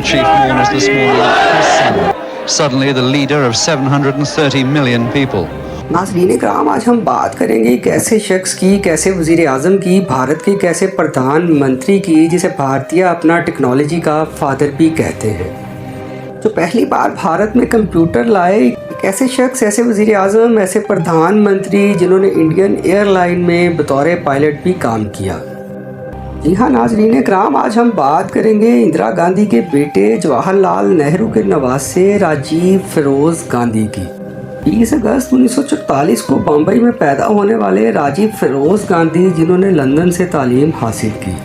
Chief mourners this morning at his son, suddenly the leader of 730 million people. नाज़रीन इकराम, आज हम बात करेंगे एक ऐसे शख्स की, कैसे वज़ीर आज़म की, भारत के कैसे प्रधानमंत्री की, जिसे भारतीय अपना टेक्नोलॉजी का फादर भी कहते हैं, जो पहली बार भारत में कंप्यूटर लाए। एक ऐसे शख्स, ऐसे वज़ीर आज़म, ऐसे प्रधानमंत्री जिन्होंने इंडियन एयरलाइन में बतौर पायलट भी काम किया। जी हाँ नाज़रीन इकराम, आज हम बात करेंगे इंदिरा गांधी के बेटे जवाहरलाल नेहरू के नवासे राजीव फिरोज़ गांधी की। 20 अगस्त 1944 को बम्बई में पैदा होने वाले राजीव फिरोज़ गांधी, जिन्होंने लंदन से तालीम हासिल की।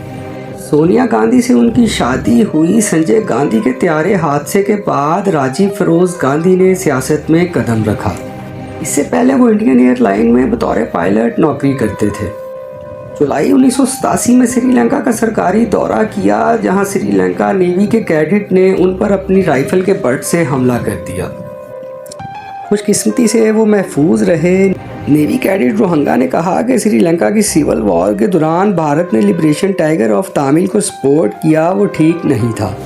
सोनिया गांधी से उनकी शादी हुई। संजय गांधी के त्यारे हादसे के बाद राजीव फिरोज़ गांधी ने सियासत में कदम रखा। इससे पहले वो इंडियन एयरलाइन में बतौर पायलट नौकरी करते थे। जुलाई 1987 में श्रीलंका का सरकारी दौरा किया, जहां श्रीलंका नेवी के कैडेट ने उन पर अपनी राइफल के बट से हमला कर दिया। खुशकिस्मती से वो महफूज रहे। नेवी कैडेट रोहंगा ने कहा कि श्रीलंका की सिविल वॉर के दौरान भारत ने लिबरेशन टाइगर ऑफ तमिल को सपोर्ट किया, वो ठीक नहीं था।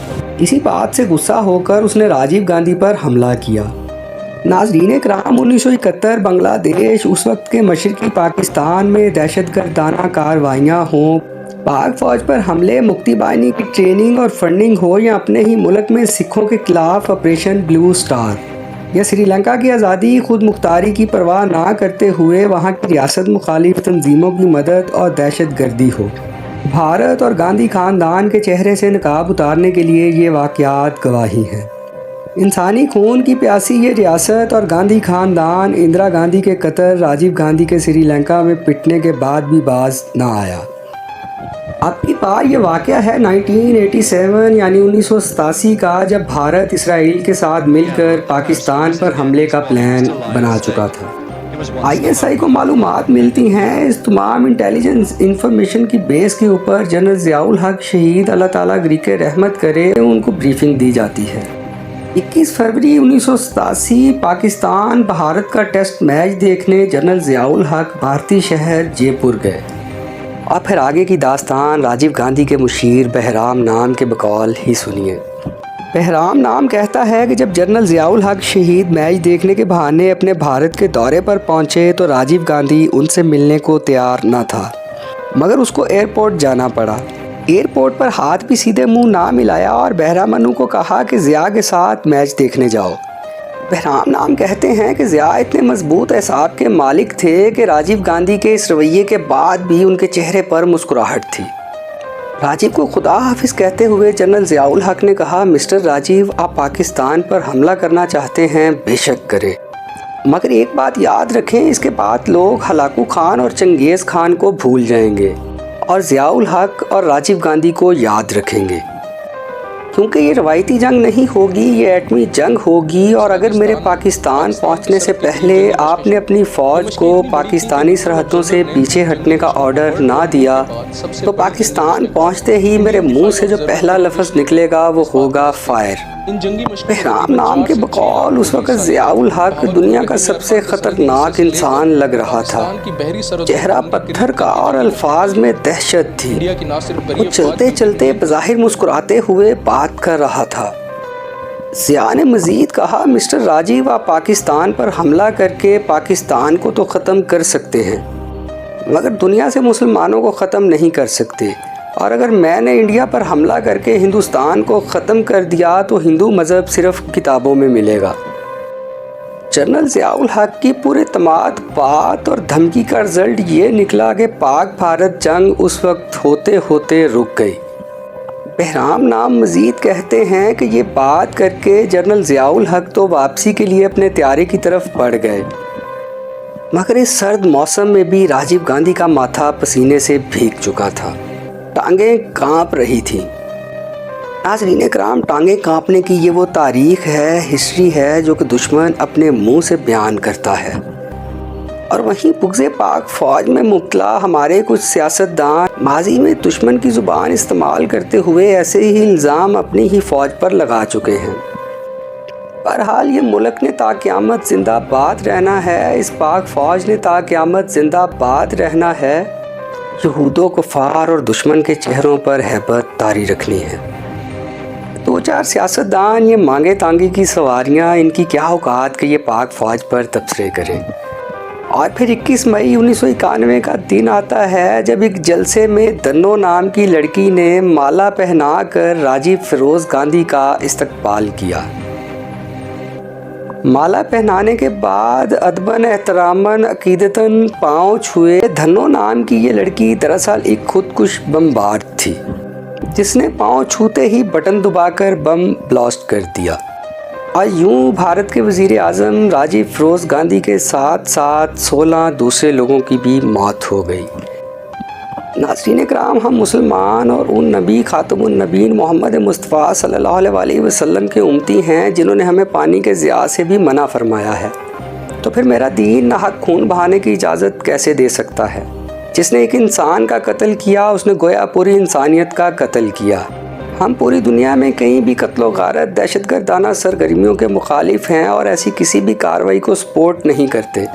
इसी बात से गुस्सा होकर उसने राजीव गांधी पर हमला किया। नाज़रीन इकराम, 1971 बांग्लादेश, उस वक्त के मशरकी पाकिस्तान में दहशतगर्दाना कार्रवाइयाँ हों, पाक फ़ौज पर हमले, मुक्ति बाहिनी की ट्रेनिंग और फंडिंग हो, या अपने ही मुल्क में सिखों के खिलाफ ऑपरेशन ब्लू स्टार, या श्रीलंका की आज़ादी खुद मुख्तारी की परवाह ना करते हुए वहाँ की रियासत मुखालिफ तंजीमों की मदद और दहशत गर्दी हो, भारत और गांधी ख़ानदान के चेहरे से नकाब उतारने के लिए ये वाक़यात गवाही हैं। इंसानी खून की प्यासी ये रियासत और गांधी ख़ानदान इंदिरा गांधी के कत्ल, राजीव गांधी के श्रीलंका में पिटने के बाद भी बाज ना आया। आपकी बात ये वाक़या है 1987 यानी 1987 का, जब भारत इसराइल के साथ मिलकर पाकिस्तान पर हमले का प्लान बना चुका था। ISI को मालूमात मिलती हैं। इस तमाम इंटेलिजेंस इंफॉर्मेशन की बेस के ऊपर जनरल ज़ियाउल हक शहीद, अल्लाह ताला गरीक़ रहमत करे, उनको ब्रीफिंग दी जाती है। 21 फरवरी 1987 पाकिस्तान भारत का टेस्ट मैच देखने जनरल ज़ियाउल हक भारतीय शहर जयपुर गए। और फिर आगे की दास्तान राजीव गांधी के मुशीर बहराम नाम के बकौल ही सुनिए। बहराम नाम कहता है कि जब जनरल ज़ियाउल हक शहीद मैच देखने के बहाने अपने भारत के दौरे पर पहुंचे तो राजीव गांधी उनसे मिलने को तैयार न था, मगर उसको एयरपोर्ट जाना पड़ा। एयरपोर्ट पर हाथ भी सीधे मुंह ना मिलाया और बहराम अनु को कहा कि ज़िया के साथ मैच देखने जाओ। बहराम नाम कहते हैं कि ज़िया इतने मजबूत एहसाब के मालिक थे कि राजीव गांधी के इस रवैये के बाद भी उनके चेहरे पर मुस्कुराहट थी। राजीव को खुदा हाफिज़ कहते हुए जनरल ज़ियाउल हक ने कहा, मिस्टर राजीव, आप पाकिस्तान पर हमला करना चाहते हैं, बेशक करें, मगर एक बात याद रखें, इसके बाद लोग हलाकू खान और चंगेज़ खान को भूल जाएंगे और ज़ियाउल हक और राजीव गांधी को याद रखेंगे, क्योंकि ये रवायती जंग नहीं होगी, ये एटमी जंग होगी। और अगर मेरे पाकिस्तान पहुंचने से पहले आपने अपनी फ़ौज को पाकिस्तानी सरहदों से पीछे हटने का ऑर्डर ना दिया तो पाकिस्तान पहुंचते ही मेरे मुंह से जो पहला लफ्ज़ निकलेगा वो होगा फायर। बहराम नाम के बकौल उस वक़्त ज़ियाउल हक दुनिया का सबसे ख़तरनाक इंसान लग रहा था। चेहरा पत्थर का और अल्फाज में दहशत थी। वो चलते चलते बज़ाहिर मुस्कुराते हुए बात कर रहा था। ज़िया ने मज़ीद कहा, मिस्टर राजीव, आप पाकिस्तान पर हमला करके पाकिस्तान को तो ख़त्म कर सकते हैं, मगर दुनिया से मुसलमानों को ख़त्म नहीं कर सकते। और अगर मैंने इंडिया पर हमला करके हिंदुस्तान को ख़त्म कर दिया तो हिंदू मज़हब सिर्फ किताबों में मिलेगा। जनरल ज़ियाउल हक की पूरे तमाद बात और धमकी का रिज़ल्ट ये निकला कि पाक भारत जंग उस वक्त होते होते रुक गई। बहराम नाम मज़ीद कहते हैं कि ये बात करके जनरल ज़ियाउल हक तो वापसी के लिए अपने त्यारे की तरफ बढ़ गए, मगर इस सर्द मौसम में भी राजीव गांधी का माथा पसीने से भीग चुका था, टांगें कांप रही थी। नाज़रीन इकराम, टांगें कांपने की ये वो तारीख़ है, हिस्ट्री है, जो कि दुश्मन अपने मुंह से बयान करता है। और वहीं बुग़्ज़े पाक फ़ौज में मुब्तला हमारे कुछ सियासतदान माजी में दुश्मन की ज़ुबान इस्तेमाल करते हुए ऐसे ही इल्ज़ाम अपनी ही फ़ौज पर लगा चुके हैं। बहरहाल ये मुल्क ने ताक़यामत ज़िंदाबाद रहना है, इस पाक फ़ौज ने ताक़यामत ज़िंदाबाद रहना है। यहूदो कुफ़ार और दुश्मन के चेहरों पर हैबत तारी रखनी है। तो दो चार सियासतदान ये मांगे तांगे की सवारियां, इनकी क्या औकात कि ये पाक फ़ौज पर तबसरे करें। और फिर 21 मई 1991 का दिन आता है जब एक जलसे में धन्नो नाम की लड़की ने माला पहनाकर राजीव फिरोज़ गांधी का इस्तकबाल किया। माला पहनाने के बाद अदबन एहतरामन अकीदतन पाँव छुए धन्नो नाम की ये लड़की दरअसल एक खुदकुश बमबार थी, जिसने पाँव छूते ही बटन दबाकर बम ब्लास्ट कर दिया। और यूँ भारत के वज़ीर आज़म राजीव फिरोज़ गांधी के साथ साथ 16 दूसरे लोगों की भी मौत हो गई। नाज़रीन इकराम, हम मुसलमान और उन नबी खातमुन नबीन मोहम्मद मुस्तफ़ा सल्लल्लाहु अलैहि वसल्लम के उम्मती हैं जिन्होंने हमें पानी के ज़िया से भी मना फरमाया है। तो फिर मेरा दीन नाहक खून बहाने की इजाज़त कैसे दे सकता है? जिसने एक इंसान का कत्ल किया उसने गोया पूरी इंसानियत का कत्ल किया। हम पूरी दुनिया में कहीं भी कत्लो गारत दहशतगर्दाना सरगर्मियों के मुखालिफ हैं और ऐसी किसी भी कार्रवाई को सपोर्ट नहीं करते।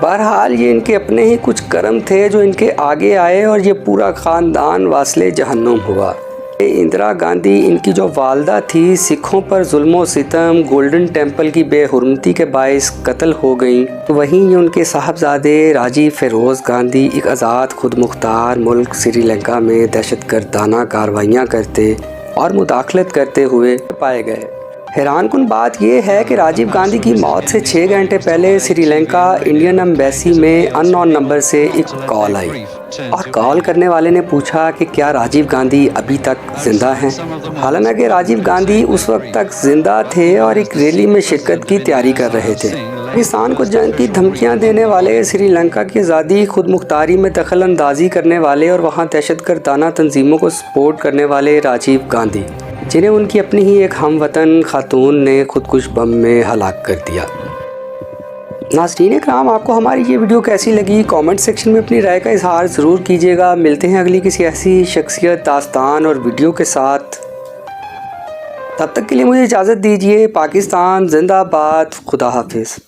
बहरहाल ये इनके अपने ही कुछ कर्म थे जो इनके आगे आए और ये पूरा ख़ानदान वास्ले जहन्नुम हुआ। इंदिरा गांधी, इनकी जो वालदा थी, सिखों पर जुल्म सितम, गोल्डन टेम्पल की बेहुरमती के बायस कत्ल हो गई। तो वहीं उनके साहबजादे राजीव फिरोज़ गांधी एक आज़ाद खुद मुख्तार मुल्क श्रीलंका में दहशतगर्दाना कार्रवाइयाँ करते और मुदाखलत करते हुए पाए गए। हैरानकुन बात यह है कि राजीव गांधी की मौत से 6 घंटे पहले श्रीलंका इंडियन एम्बेसी में अननोन नंबर से एक कॉल आई और कॉल करने वाले ने पूछा कि क्या राजीव गांधी अभी तक ज़िंदा हैं। हालांकि राजीव गांधी उस वक्त तक ज़िंदा थे और एक रैली में शिरकत की तैयारी कर रहे थे। पाकिस्तान को जंग की धमकियां देने वाले, श्रीलंका की आज़ादी खुद मुख्तारी में दखल अंदाजी करने वाले और वहाँ दहशतगर्दाना तंजीमों को सपोर्ट करने वाले राजीव गांधी, जिन्हें उनकी अपनी ही एक हमवतन खातून ने खुदकुश बम में हलाक कर दिया। नाज़रीन इकराम, आपको हमारी ये वीडियो कैसी लगी? कमेंट सेक्शन में अपनी राय का इजहार ज़रूर कीजिएगा। मिलते हैं अगली किसी ऐसी शख्सियत, दास्तान और वीडियो के साथ। तब तक के लिए मुझे इजाज़त दीजिए। पाकिस्तान जिंदाबाद। खुदा हाफिज़।